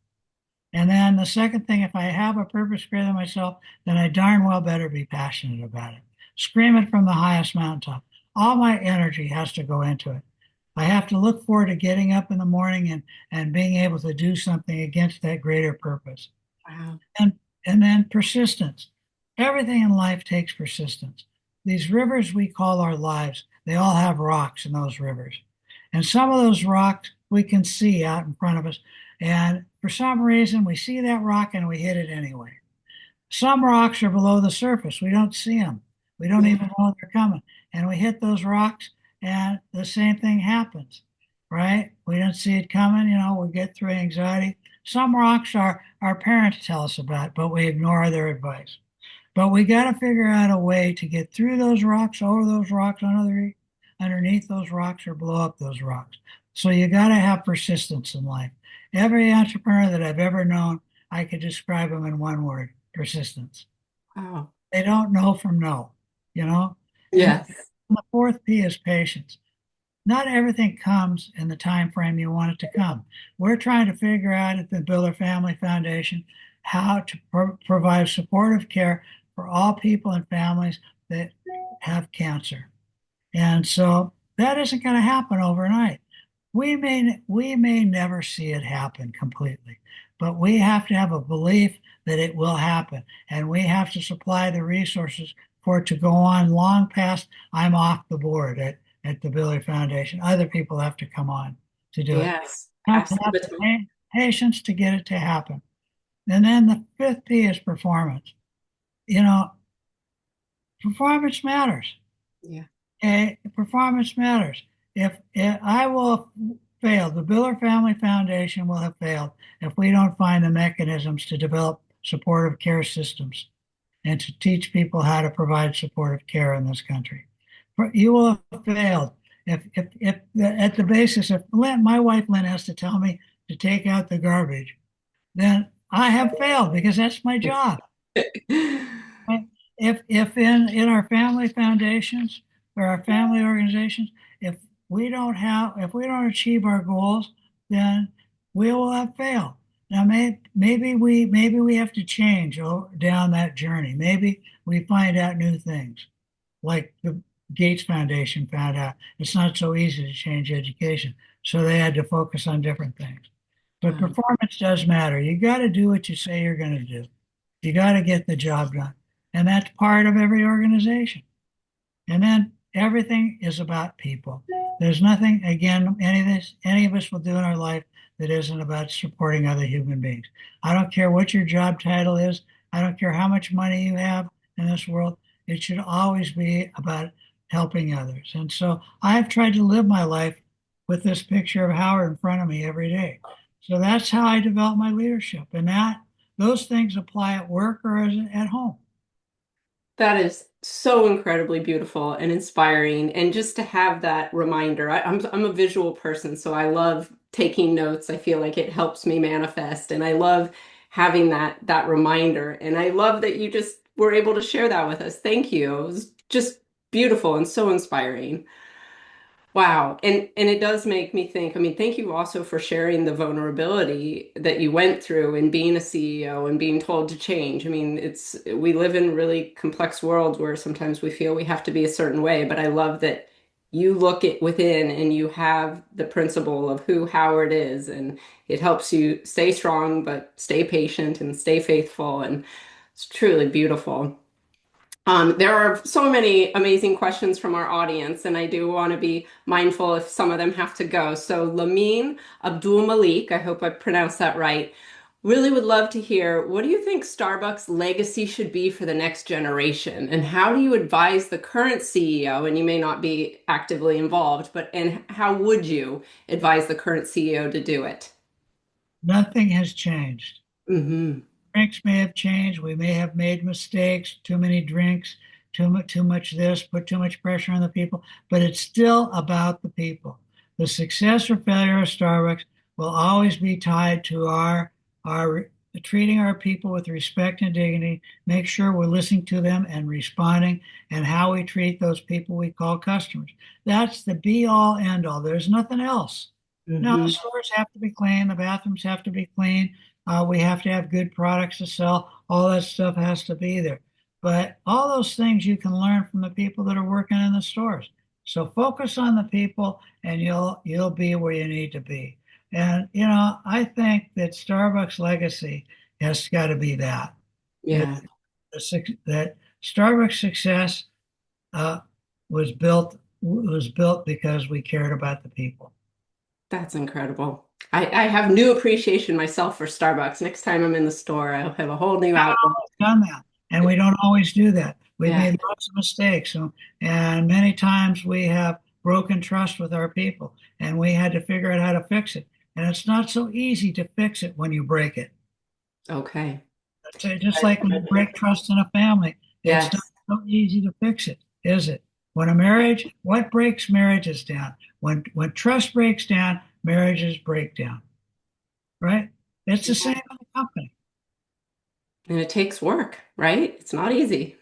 And then the second thing, if I have a purpose greater than myself, then I darn well better be passionate about it. Scream it from the highest mountaintop. All my energy has to go into it. I have to look forward to getting up in the morning and being able to do something against that greater purpose. Wow. And and then persistence. Everything in life takes persistence. These rivers we call our lives, they all have rocks in those rivers. And some of those rocks we can see out in front of us. And for some reason, we see that rock and we hit it anyway. Some rocks are below the surface. We don't see them. We don't Yeah. even know they're coming. And we hit those rocks and the same thing happens. right? We don't see it coming, we get through anxiety. Some rocks our parents tell us about, but we ignore their advice. But we got to figure out a way to get through those rocks, over those rocks, underneath those rocks, or blow up those rocks. So you got to have persistence in life. Every entrepreneur that I've ever known, I could describe them in one word: persistence. Wow. They don't know from no, you know? And Yes. the fourth P is patience. Not everything comes in the time frame you want it to come. We're trying to figure out at the Builder Family Foundation how to provide supportive care for all people and families that have cancer. And so that isn't going to happen overnight. We may never see it happen completely, but we have to have a belief that it will happen, and we have to supply the resources for it to go on long past I'm off the board at the Billy Foundation. Other people have to come on to do it. Yes. Have Pass to the have the baton. patience to get it to happen. And then the fifth P is performance. You know, performance matters. Yeah. Performance matters. If I will have failed, the Biller Family Foundation will have failed if we don't find the mechanisms to develop supportive care systems and to teach people how to provide supportive care in this country. You will have failed if at the basis, if Lynn, my wife Lynn, has to tell me to take out the garbage, then I have failed because that's my job. Right? If in our family foundations or our family organizations, if we don't achieve our goals, then we will have failed. Now, maybe we have to change down that journey. Maybe we find out new things, like the Gates Foundation found out it's not so easy to change education, so they had to focus on different things. But Wow. performance does matter. You got to do what you say you're going to do. You got to get the job done. And that's part of every organization. And then everything is about people. There's nothing, again, any of us will do in our life that isn't about supporting other human beings. I don't care what your job title is. I don't care how much money you have in this world. It should always be about helping others. And so I've tried to live my life with this picture of Howard in front of me every day. So that's how I develop my leadership. And those things apply at work or at home. That is so incredibly beautiful and inspiring. And just to have that reminder, I'm a visual person, so I love taking notes. I feel like it helps me manifest, and I love having that reminder. And I love that you just were able to share that with us. Thank you. It was just beautiful and so inspiring. Wow. And it does make me think, I mean, thank you also for sharing the vulnerability that you went through in being a CEO and being told to change. I mean, we live in really complex worlds where sometimes we feel we have to be a certain way, but I love that you look at within and you have the principle of who Howard is, and it helps you stay strong, but stay patient and stay faithful. And it's truly beautiful. There are so many amazing questions from our audience, and I do want to be mindful if some of them have to go. So, Lameen Abdul Malik, I hope I pronounced that right, really would love to hear, what do you think Starbucks' legacy should be for the next generation? And how do you advise the current CEO? And you may not be actively involved, and how would you advise the current CEO to do it? Nothing has changed. Hmm. Drinks may have changed. We may have made mistakes, too many drinks, too much this, put too much pressure on the people, but it's still about the people. The success or failure of Starbucks will always be tied to our treating our people with respect and dignity, make sure we're listening to them and responding, and how we treat those people we call customers. That's the be all end all. There's nothing else. Now, the Hmm. stores have to be clean, the bathrooms have to be clean, we have to have good products to sell. All that stuff has to be there. But all those things you can learn from the people that are working in the stores. So focus on the people and you'll be where you need to be. And I think that Starbucks legacy has got to be that. That, Yeah. that Starbucks success uh, was built because we cared about the people. That's incredible. I have new appreciation myself for Starbucks. Next time I'm in the store, I'll have a whole new outlook. Done that. And we don't always do that. We've Yeah. made lots of mistakes. And many times we have broken trust with our people, and we had to figure out how to fix it. And it's not so easy to fix it when you break it. Okay. So just like when you break trust in a family, it's not Yes. so easy to fix it, is it? When a marriage, what breaks marriages down? When trust breaks down, marriages break down, right? It's the Yeah. same in the company. And it takes work, right? It's not easy.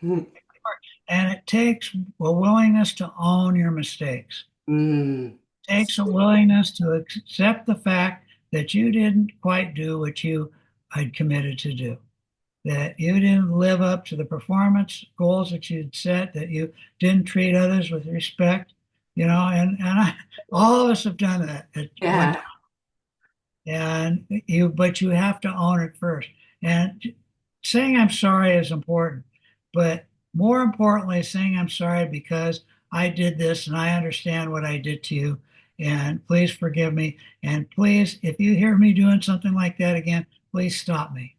And it takes a willingness to own your mistakes. Mm. It takes a willingness to accept the fact that you didn't quite do what you had committed to do, that you didn't live up to the performance goals that you'd set, that you didn't treat others with respect, all of us have done that at one Yeah. time. But you have to own it first. And saying I'm sorry is important, but more importantly, saying I'm sorry because I did this and I understand what I did to you. And please forgive me. And please, if you hear me doing something like that again, please stop me.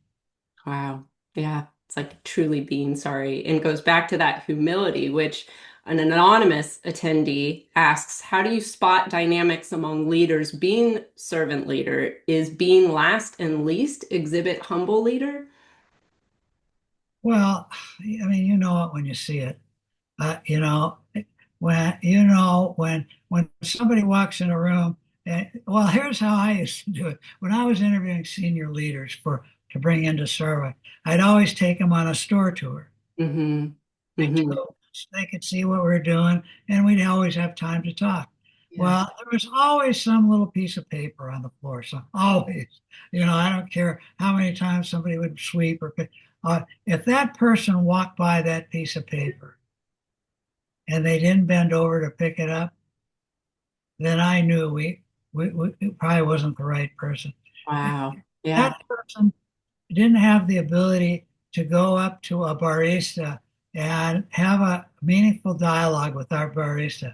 Wow. Yeah. It's like truly being sorry and goes back to that humility, which an anonymous attendee asks, how do you spot dynamics among leaders? Being servant leader is being last and least exhibit humble leader? Well, I mean, you know it when you see it. You know, when somebody walks in a room, and well, here's how I used to do it. When I was interviewing senior leaders for to bring into survey, I'd always take them on a store tour. Mm-hmm. I'd Mm-hmm. go so they could see what we are doing, and we'd always have time to talk. Yeah. Well, there was always some little piece of paper on the floor. So always, I don't care how many times somebody would sweep or pick. If that person walked by that piece of paper and they didn't bend over to pick it up, then I knew we it probably wasn't the right person. Wow. Yeah. That person didn't have the ability to go up to a barista and have a meaningful dialogue with our barista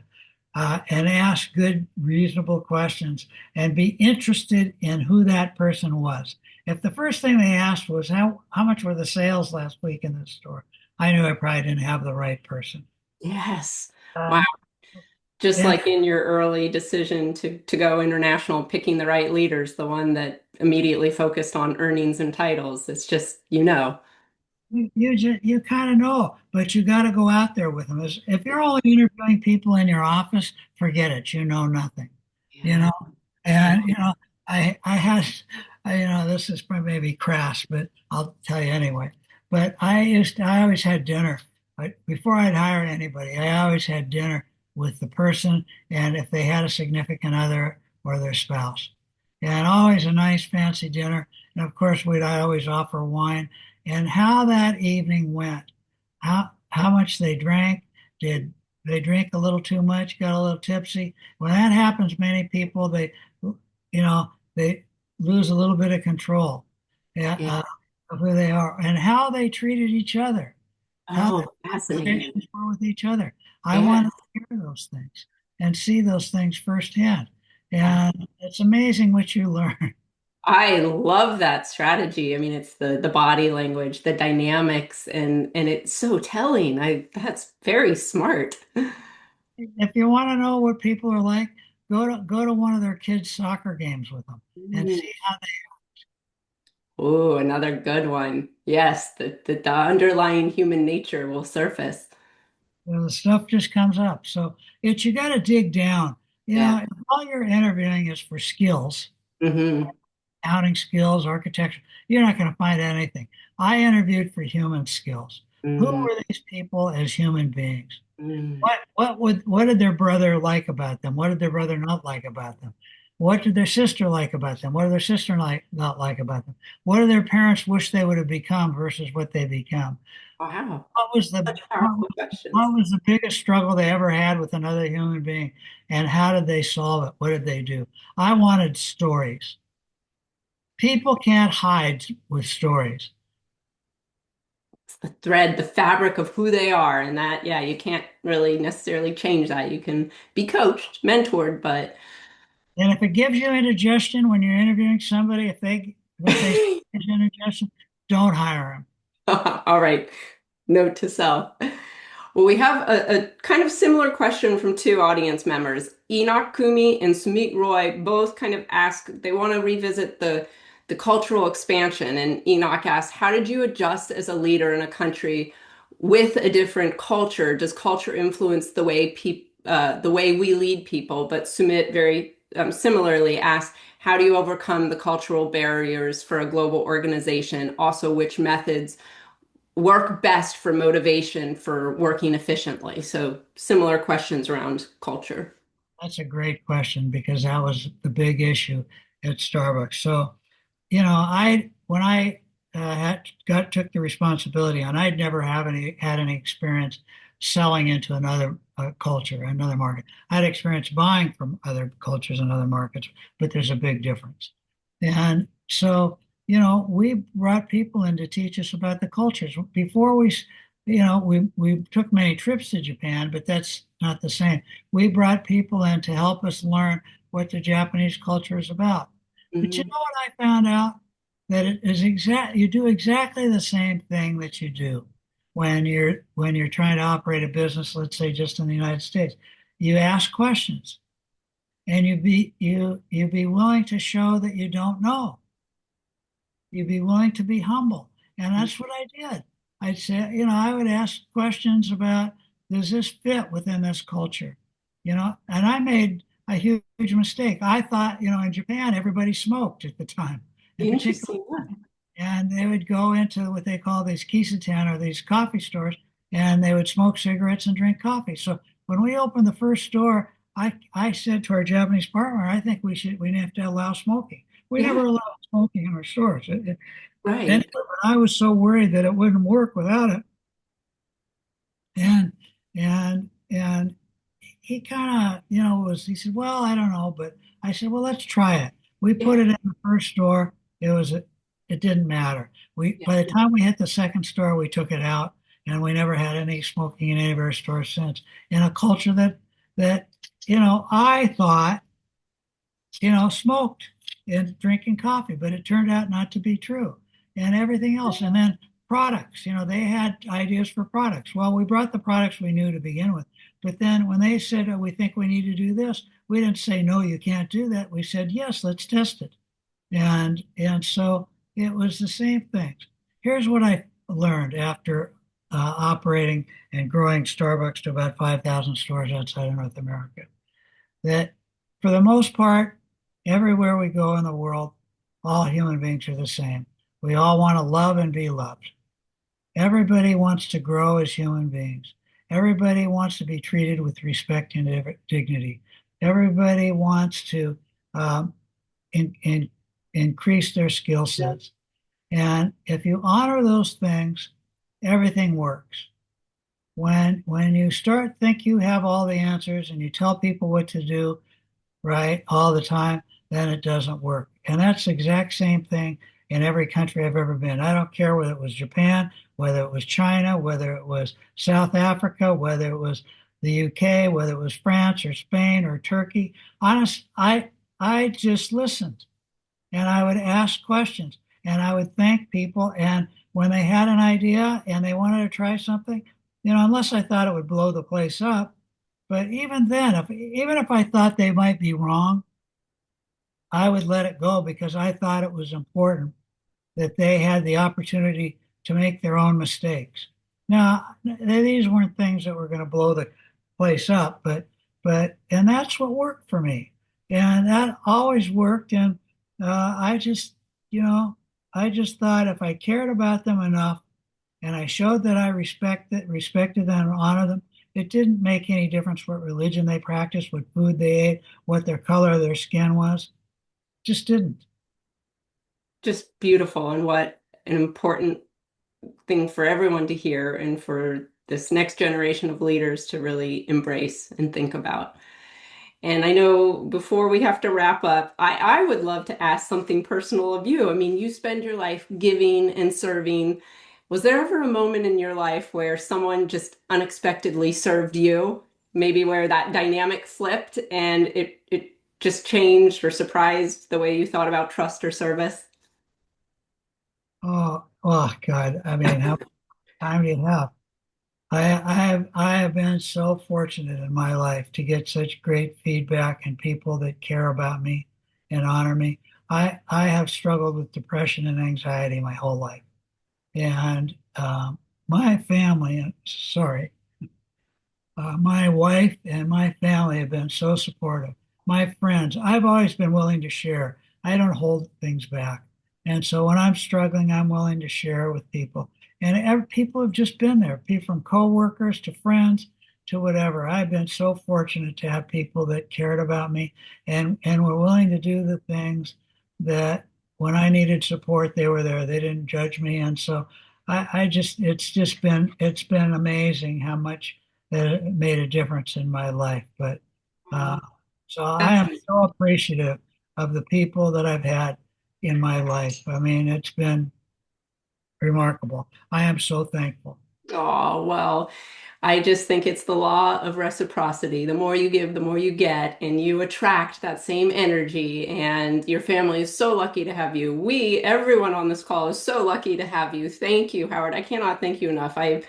and ask good, reasonable questions and be interested in who that person was. If the first thing they asked was how much were the sales last week in this store, I knew I probably didn't have the right person. Yes. Wow. Uh, Just and like in your early decision to go international, picking the right leaders, the one that immediately focused on earnings and titles. It's just, you kind of know, but you got to go out there with them. If you're only interviewing people in your office, forget it. You know nothing. You Yeah. know, and I had, this is probably maybe crass, but I'll tell you anyway. But I always had dinner. Before I'd hire anybody, I always had dinner with the person, and if they had a significant other or their spouse, and always a nice fancy dinner. And of course, I always offer wine. And how that evening went, how much they drank, did they drink a little too much, got a little tipsy? When that happens, many people they lose a little bit of control, yeah, Yeah. of who they are and how they treated each other, how Oh, their fascinating. conversations were with each other. I Yeah. wanted to hear those things and see those things firsthand. Wow. And it's amazing what you learn. I love that strategy. I mean, it's the body language, the dynamics, and it's so telling. That's very smart. If you want to know what people are like, go to one of their kids' soccer games with them and Mm. see how Oh, another good one. Yes, the underlying human nature will surface. the stuff just comes up. So you got to dig down. Yeah. If all you're interviewing is for skills, Hmm. accounting skills, architecture, you're not going to find anything. I interviewed for human skills. Who Hmm. were these people as human beings? Mm. What did their brother like about them? What did their brother not like about them? What did their sister like about them? What did their sister not like about them? What do their parents wish they would have become versus what they become? Wow. What was the Such what powerful was, questions. what was the biggest struggle they ever had with another human being? And how did they solve it? What did they do? I wanted stories. People can't hide with stories. It's the thread, the fabric of who they are, and that, yeah, you can't really necessarily change that. You can be coached, mentored, but And if it gives you indigestion when you're interviewing somebody, if they say it's indigestion, don't hire them. all right. Note to self. Well, we have a kind of similar question from two audience members. Enoch Kumi and Sumit Roy both kind of ask, they want to revisit the cultural expansion. And Enoch asked, how did you adjust as a leader in a country with a different culture? Does culture influence the way we lead people? But Sumit very similarly asked, how do you overcome the cultural barriers for a global organization? Also, which methods work best for motivation for working efficiently? So similar questions around culture. That's a great question because that was the big issue at Starbucks. So, when I took the responsibility, and I'd never have any had any experience selling into another culture, another market. I had experience buying from other cultures and other markets, but there's a big difference. And so, we brought people in to teach us about the cultures. Before we took many trips to Japan, but that's not the same. We brought people in to help us learn what the Japanese culture is about. But you Mhm. know what I found out? That it is you do exactly the same thing that you do when you're trying to operate a business, let's say just in the United States. You ask questions and you be willing to show that you don't know. You'd be willing to be humble. And that's what I did. I'd say, I would ask questions about, does this fit within this culture? And I made a huge mistake. I thought, in Japan, everybody smoked at the time, in particular. Interesting. And they would go into what they call these kisaten or these coffee stores, and they would smoke cigarettes and drink coffee. So when we opened the first store, I said to our Japanese partner, I think we have to allow smoking. We Yeah, never allowed smoking in our stores. Anyway, right. I was so worried that it wouldn't work without it. And and he kind of, he said, well, I don't know, but I said, well, let's try it. We put Yeah, it in the first store. It didn't matter. yeah. By the time we hit the second store, we took it out, and we never had any smoking in any of our stores since. In a culture that I thought smoked and drinking coffee, but it turned out not to be true, and everything else. And then products, they had ideas for products. Well, we brought the products we knew to begin with, but then when they said, oh, we think we need to do this, we didn't say, no, you can't do that. We said, yes, let's test it. And so it was the same thing. Here's what I learned after operating and growing Starbucks to about 5,000 stores outside of North America, that for the most part, everywhere we go in the world, all human beings are the same. We all want to love and be loved. Everybody wants to grow as human beings. Everybody wants to be treated with respect and dignity. Everybody wants to um, in increase their skill sets. And if you honor those things, everything works. When you start think you have all the answers and you tell people what to do, right, all the time, then it doesn't work. And that's the exact same thing in every country I've ever been. I don't care whether it was Japan, whether it was China, whether it was South Africa, whether it was the UK, whether it was France or Spain or Turkey. I just listened and I would ask questions and I would thank people. And when they had an idea and they wanted to try something, unless I thought it would blow the place up, but even then, even if I thought they might be wrong, I would let it go because I thought it was important that they had the opportunity to make their own mistakes. Now, these weren't things that were going to blow the place up, and that's what worked for me, and that always worked. And I just, you know, I just thought if I cared about them enough and I showed that I respected them and honored them, it didn't make any difference what religion they practiced, what food they ate, what their color of their skin was. Just didn't. Just beautiful, and what an important thing for everyone to hear and for this next generation of leaders to really embrace and think about. And I know before we have to wrap up, I would love to ask something personal of you. I mean, you spend your life giving and serving. Was there ever a moment in your life where someone just unexpectedly served you? Maybe where that dynamic flipped and it just changed or surprised the way you thought about trust or service? Oh God. I mean, how much time do you have? I have been so fortunate in my life to get such great feedback and people that care about me and honor me. I have struggled with depression and anxiety my whole life, and my family, sorry, my wife and my family have been so supportive. My friends, I've always been willing to share. I don't hold things back. And so when I'm struggling, I'm willing to share with people. And people have just been there, people from coworkers to friends to whatever. I've been so fortunate to have people that cared about me and were willing to do the things that when I needed support, they were there. They didn't judge me. And so I just, it's been amazing how much that it made a difference in my life. But uh, so I That's am so appreciative of the people that I've had in my life. I mean, it's been remarkable. I am so thankful. Oh, well, I just think it's the law of reciprocity. The more you give, the more you get, and you attract that same energy. And your family is so lucky to have you. Everyone on this call is so lucky to have you. Thank you, Howard. I cannot thank you enough. I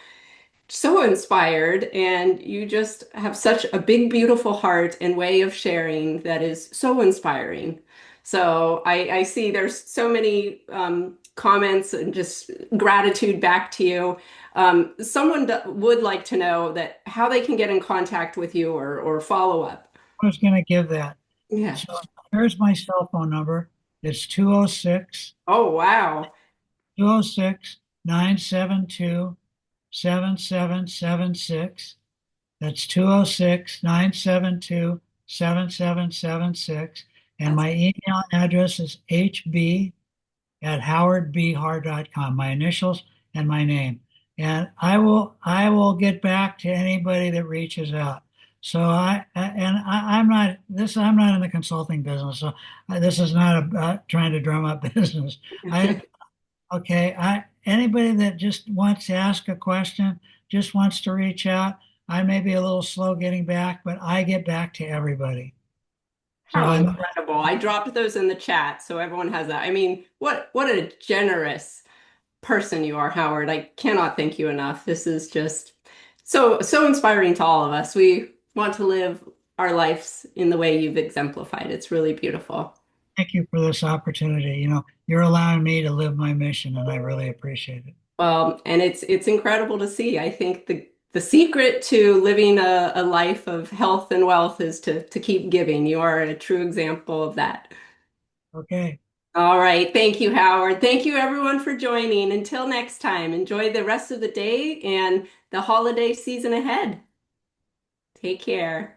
so inspired, and you just have such a big, beautiful heart and way of sharing that is so inspiring. So I see there's so many comments and just gratitude back to you. Someone would like to know that how they can get in contact with you or follow up. I was going to give that. Yeah. So here's my cell phone number. It's 206 Oh, wow. 206 972 7776. That's 206-972-7776. And That's my email address is hb@howardbehar.com, my initials and my name. And I will get back to anybody that reaches out. So I'm not in the consulting business. So this is not about trying to drum up business. I Okay, anybody that just wants to ask a question, just wants to reach out, I may be a little slow getting back, but I get back to everybody. So how I'm incredible. I dropped those in the chat so everyone has that. I mean, what a generous person you are, Howard. I cannot thank you enough. This is just so inspiring to all of us. We want to live our lives in the way you've exemplified. It's really beautiful. Thank you for this opportunity. You're allowing me to live my mission, and I really appreciate it. Well, and it's incredible to see. I think the secret to living a life of health and wealth is to keep giving. You are a true example of that. Okay, All right. Thank you, Howard. Thank you, everyone, for joining. Until next time, enjoy the rest of the day and the holiday season ahead. Take care.